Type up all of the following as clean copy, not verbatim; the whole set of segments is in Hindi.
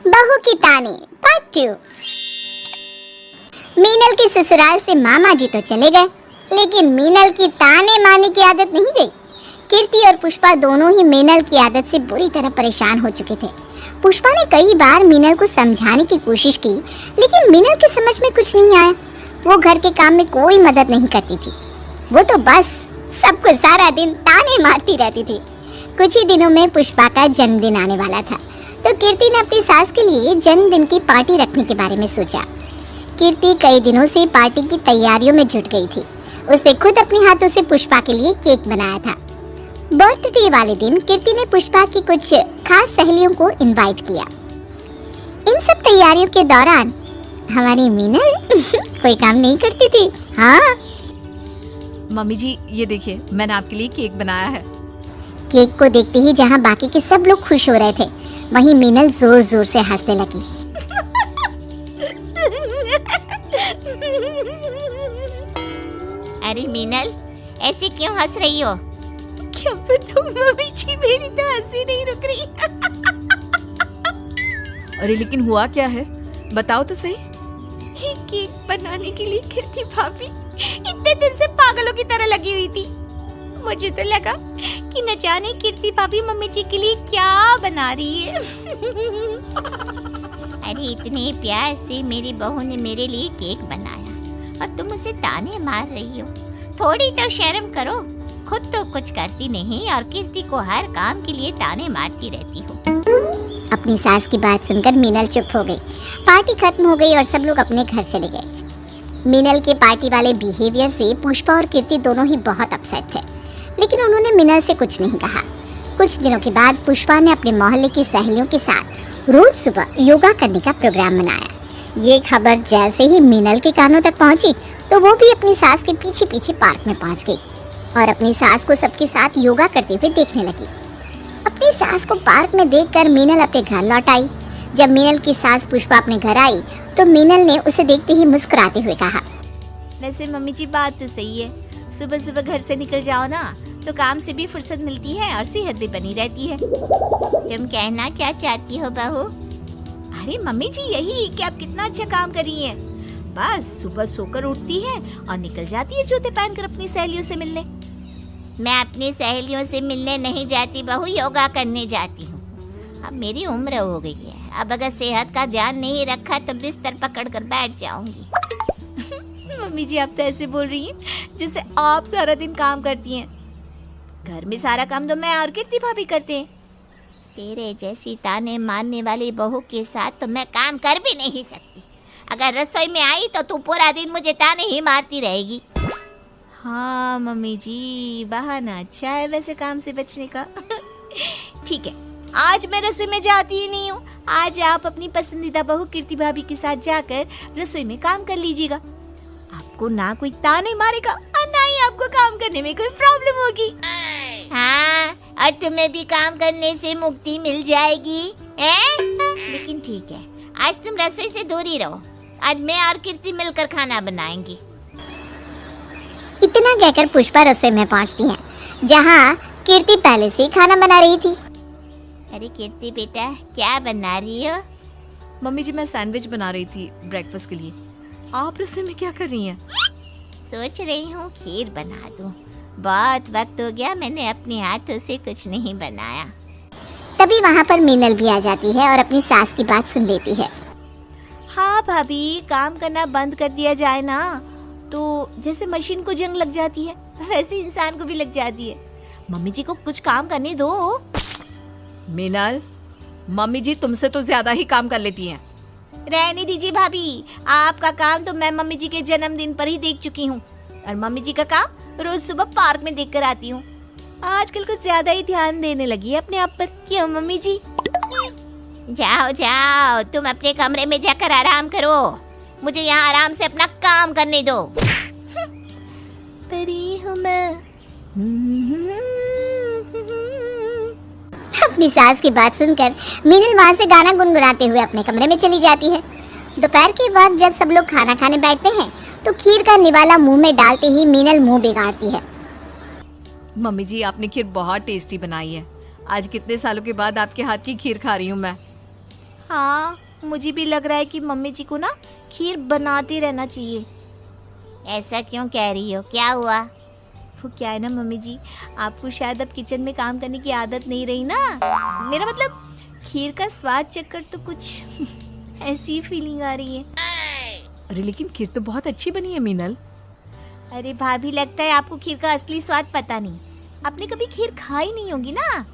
बहू की ताने पार्ट 2। मीनल के ससुराल से मामा जी तो चले गए, लेकिन मीनल की ताने मारने की आदत नहीं गई। कीर्ति और पुष्पा दोनों ही मीनल की आदत से बुरी तरह परेशान हो चुके थे। पुष्पा ने कई बार मीनल को समझाने की कोशिश की, लेकिन मीनल के समझ में कुछ नहीं आया। वो घर के काम में कोई मदद नहीं करती थी, वो तो बस सबको सारा दिन ताने मारती रहती थी। कुछ ही दिनों में पुष्पा का जन्मदिन आने वाला था, तो कीर्ति ने अपनी सास के लिए जन्मदिन की पार्टी रखने के बारे में सोचा। कीर्ति कई दिनों से पार्टी की तैयारियों में जुट गई थी। उसने खुद अपने हाथों से पुष्पा के लिए केक बनाया था। बर्थडे वाले दिन कीर्ति ने पुष्पा की कुछ खास सहेलियों को इनवाइट किया। इन सब तैयारियों के दौरान हमारी मीनल कोई काम नहीं करती थी। हाँ मम्मी जी, ये देखिए, मैंने आपके लिए केक बनाया है। केक को देखते ही जहाँ बाकी के सब लोग खुश हो रहे थे, वहीं मीनल जोर जोर से हंसने लगी। अरे मीनल, ऐसे क्यों हंस रही हो? क्या बताऊं मम्मी जी, मेरी तो हंसी नहीं रुक रही। अरे लेकिन हुआ क्या है, बताओ तो सही। ये केक बनाने के लिए कीर्ति भाभी इतने दिन से पागलों की तरह लगी हुई थी। मुझे तो लगा कि न जाने कीर्ति भाभी मम्मी जी के लिए क्या बना रही है। अरे इतने प्यार से मेरी बहू ने मेरे लिए केक बनाया और तुम उसे ताने मार रही हो। थोड़ी तो शर्म करो, खुद तो कुछ करती नहीं और कीर्ति को हर काम के लिए ताने मारती रहती हो। अपनी सास की बात सुनकर मीनल चुप हो गई। पार्टी खत्म हो गई और सब लोग अपने घर चले गए। मीनल के पार्टी वाले बिहेवियर से पुष्पा और कीर्ति दोनों ही बहुत अपसेट थे, लेकिन उन्होंने मीनल से कुछ नहीं कहा। कुछ दिनों के बाद पुष्पा ने अपने मोहल्ले की सहेलियों के साथ रोज सुबह योगा करने का प्रोग्राम बनाया। ये खबर जैसे ही मीनल के कानों तक पहुंची, तो वो भी अपनी सास के पीछे पीछे पार्क में पहुंच गई और अपनी सास को सबके साथ योगा करते हुए देखने लगी। अपनी सास को पार्क में देखकर मीनल अपने घर लौट आई। जब मीनल की सास पुष्पा अपने घर आई, तो मीनल ने उसे देखते ही मुस्कुराते हुए कहा, वैसे मम्मी जी बात तो सही है, सुबह सुबह घर से निकल जाओ ना, तो काम से भी फुर्सत मिलती है और सेहत भी बनी रहती है। तुम कहना क्या चाहती हो बहू? अरे मम्मी जी, यही कि आप कितना अच्छा काम कर रही हैं। बस सुबह सोकर उठती है और निकल जाती है जूते पहनकर अपनी सहेलियों से मिलने। मैं अपनी सहेलियों से मिलने नहीं जाती बहू, योगा करने जाती हूँ। अब मेरी उम्र हो गई है, अब अगर सेहत का ध्यान नहीं रखा तो बिस्तर पकड़ कर बैठ जाऊंगी। मम्मी जी, आप तो ऐसे बोल रही हैं जैसे आप सारा दिन काम करती हैं। घर में सारा काम तो मैं और कीर्ति भाभी करते हैं। तेरे जैसी ताने मारने वाली बहू के साथ तो मैं काम कर भी नहीं सकती। अगर रसोई में आई तो तू पूरा दिन मुझे ताने ही मारती रहेगी। हाँ मम्मी जी, बहाना अच्छा है वैसे काम से बचने का। ठीक है, आज मैं रसोई में जाती ही नहीं हूँ। आज आप अपनी पसंदीदा बहू कीर्ति भाभी के साथ जाकर रसोई में काम कर लीजिएगा। आपको ना कोई ताने मारेगा और ना ही आपको काम करने में कोई प्रॉब्लम होगी। हाँ, और तुम्हें भी काम करने से मुक्ति मिल जाएगी हैं? लेकिन ठीक है, आज तुम रसोई से दूर ही रहो। आज मैं और कीर्ति मिलकर खाना बनाएंगी। इतना कहकर पुष्पा रसोई में पहुंचती है, जहां कीर्ति पहले से खाना बना रही थी। अरे कीर्ति बेटा, क्या बना रही हो? मम्मी जी, मैं सैंडविच बना रही थी ब्रेकफास्ट के लिए। आप रसोई में क्या कर रही हैं? सोच रही हूँ खीर बना दूँ। बहुत वक्त हो गया मैंने अपने हाथों से कुछ नहीं बनाया। तभी वहां पर मीनल भी आ जाती है और अपनी सास की बात सुन लेती है। हाँ भाभी, काम करना बंद कर दिया जाए ना, तो जैसे मशीन को जंग लग जाती है वैसे इंसान को भी लग जाती है। मम्मी जी को कुछ काम करने दो। मीनल, मम्मी जी तुमसे तो ज्यादा ही काम कर लेती हैं। रहने दीजिए भाभी, आपका काम तो मैं मम्मी जी के जन्मदिन पर ही देख चुकी हूँ और मम्मी जी का काम रोज सुबह पार्क में देख कर आती हूँ। आजकल कुछ ज्यादा ही ध्यान देने लगी है अपने आप पर। क्यों मम्मी जी? जाओ जाओ, तुम अपने कमरे में जाकर आराम करो। मुझे यहाँ आराम से अपना काम करने दो। परी हूँ मैं। अपनी सास की बात सुनकर मीनल वहां से गाना गुनगुनाते हुए अपने कमरे में चली जाती है। दोपहर के बाद जब सब लोग खाना खाने बैठते हैं, तो खीर का निवाला मुंह में डालते ही मीनल मुंह बिगाड़ती है। मम्मी जी, आपने खीर बहुत टेस्टी बनाई है। आज कितने सालों के बाद आपके हाथ की खीर खा रही हूँ मैं। हाँ, मुझे भी लग रहा है कि मम्मी जी को ना खीर बनाते रहना चाहिए। ऐसा क्यों कह रही हो, क्या हुआ? वो क्या है ना मम्मी जी, आपको शायद अब किचन में काम करने की आदत नहीं रही ना। मेरा मतलब खीर का स्वाद चखकर तो कुछ ऐसी फीलिंग आ रही है। अरे लेकिन खीर तो बहुत अच्छी बनी है मीनल। अरे भाभी, लगता है आपको खीर का असली स्वाद पता नहीं। आपने कभी खीर खाई नहीं होगी ना,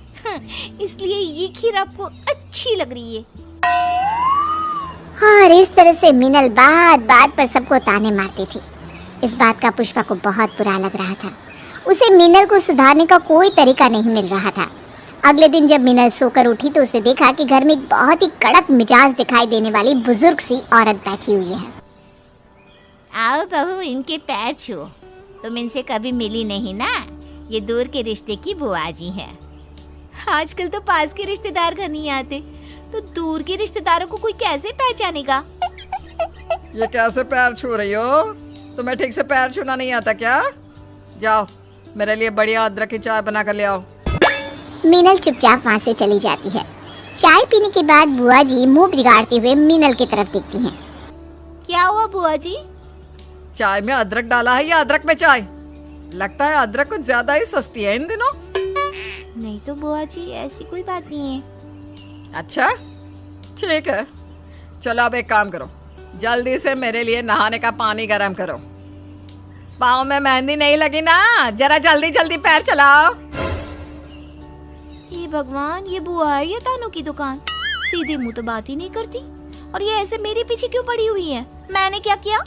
इसलिए ये खीर आपको अच्छी लग रही है। और इस तरह से मीनल बात बात पर सबको ताने मारती थी। इस बात का पुष्पा को बहुत बुरा लग रहा था। उसे मीनल को सुधारने का कोई तरीका नहीं मिल रहा था। अगले दिन जब मीनल सोकर उठी तो उसे देखा कि घर में एक बहुत ही कड़क मिजाज दिखाई देने वाली बुजुर्ग सी औरत बैठी हुई है। आओ बहू, इनके पैर छुओ। तुम इनसे कभी मिली नहीं ना, ये दूर के रिश्ते की बुआ जी है। आजकल तो पास के रिश्तेदार घर नहीं आते, तो दूर के रिश्तेदारों को कोई कैसे पहचानेगा। ये कैसे पैर छू रही हो? तुम्हें ठीक से पैर छूना नहीं आता क्या? जाओ मेरे लिए बढ़िया अदरक की चाय बना कर ले आओ। मीनल चुपचाप वहाँ से चली जाती है। चाय पीने के बाद बुआ जी मुंह बिगाड़ते हुए मीनल की तरफ देखती हैं। क्या हुआ बुआ जी? चाय में अदरक डाला है या अदरक में चाय? लगता है अदरक कुछ ज्यादा ही सस्ती है इन दिनों। नहीं तो बुआ जी, ऐसी कोई बात नहीं है। अच्छा ठीक है, चलो अब एक काम करो, जल्दी से मेरे लिए नहाने का पानी गर्म करो। पाँव में मेहंदी नहीं लगी ना, जरा जल्दी जल्दी पैर चलाओ। ये भगवान, ये बुआ है या तानों की दुकान? सीधे मुंह तो बात ही नहीं करती, और ये ऐसे मेरे पीछे क्यों पड़ी हुई है? मैंने क्या किया?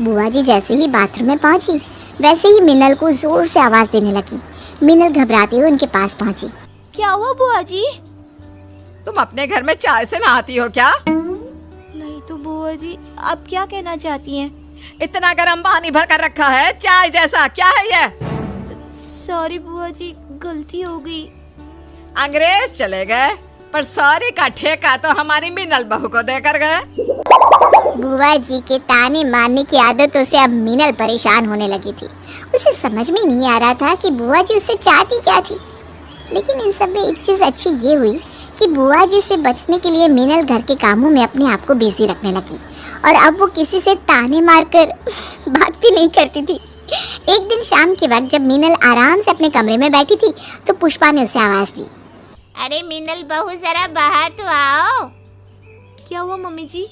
बुआ जी जैसे ही बाथरूम में पहुंची वैसे ही मीनल को जोर से आवाज देने लगी। मीनल घबराती हुई उनके पास पहुंची। क्या हुआ बुआ जी? तुम अपने घर में चाय से नहाती हो क्या? नहीं तो बुआ जी, आप क्या कहना चाहती हैं? इतना गर्म पानी भर कर रखा है चाय जैसा, क्या है ये? सॉरी बुआ जी, गलती हो गई। अंग्रेज चले गए पर सॉरी का ठेका तो हमारी मीनल बहू को देकर गए। बुआ जी के ताने मारने की आदतों से अब मीनल परेशान होने लगी थी। उसे समझ में नहीं आ रहा था कि बुआ जी उससे चाहती क्या थी। लेकिन इन सब में एक चीज अच्छी ये हुई कि बुआ जी से बचने के लिए मीनल घर के कामों में अपने आप को बिजी रखने लगी और अब वो किसी से ताने मारकर बात भी नहीं करती थी। एक दिन शाम के वक्त जब मीनल आराम से अपने कमरे में बैठी थी तो पुष्पा ने उसे आवाज दी। अरे मीनल बहू, जरा बाहर तो आओ। क्या हुआ मम्मी जी?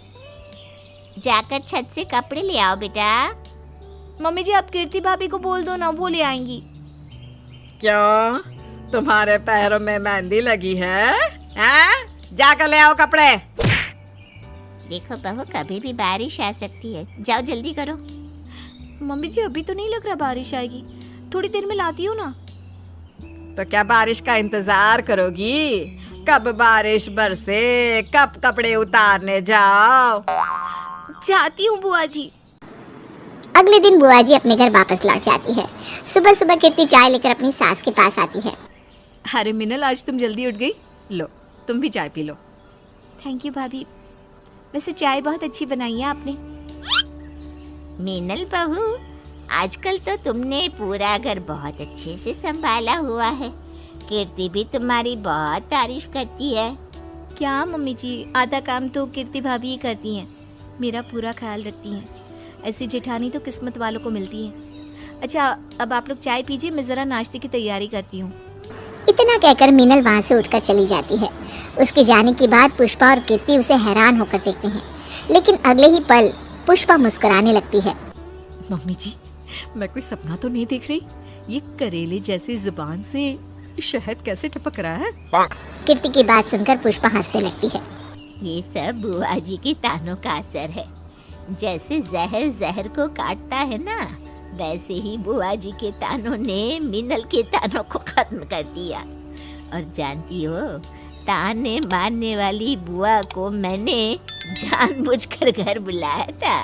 जाकर छत से कपड़े ले आओ बेटा। मम्मी जी, आप कीर्ति भाभी को बोल दो ना, वो ले आएंगी। क्यों, तुम्हारे पैरों में मेहंदी लगी है? हैं? जाकर ले आओ कपड़े। देखो बहू, कभी भी बारिश आ सकती है, जाओ जल्दी करो। मम्मी जी, अभी तो नहीं लग रहा बारिश आएगी, थोड़ी देर में लाती हूँ ना। तो क्या बारिश का इंतजार करोगी? कब बारिश बरसे, कब कपड़े उतारने जाओ। जाती हूँ बुआ जी। अगले दिन बुआ जी अपने घर वापस लौट जाती है। सुबह सुबह कीर्ति चाय लेकर अपनी सास के पास आती है। अरे मीनल, आज तुम जल्दी उठ गई। लो तुम भी चाय पी लो। थैंक यू भाभी, वैसे चाय बहुत अच्छी बनाई है आपने। मीनल बहू, आजकल तो तुमने पूरा घर बहुत अच्छे से संभाला हुआ है। कीर्ति भी तुम्हारी बहुत तारीफ करती है। क्या मम्मी जी, आधा काम तो कीर्ति भाभी ही करती हैं, मेरा पूरा ख्याल रखती हैं। ऐसी जेठानी तो किस्मत वालों को मिलती है। अच्छा, अब आप लोग चाय पीजिए, मैं ज़रा नाश्ते की तैयारी करती हूँ। इतना कहकर मीनल वहाँ से उठकर चली जाती है। उसके जाने के बाद पुष्पा और कीर्ति उसे हैरान होकर देखते हैं, लेकिन अगले ही पल पुष्पा मुस्कुराने लगती है। मम्मी जी, मैं कोई सपना तो नहीं देख रही? ये करेले जैसी जुबान से शहद कैसे टपक रहा है? कीर्ति की बात सुनकर पुष्पा हंसने लगती है। ये सब बुआ जी के तानों का असर है। जैसे जहर जहर को काटता है ना, वैसे ही बुआ जी के तानों ने मीनल के तानों को खत्म कर दिया। और जानती हो, ताने मारने वाली बुआ को मैंने जानबूझकर घर बुलाया था।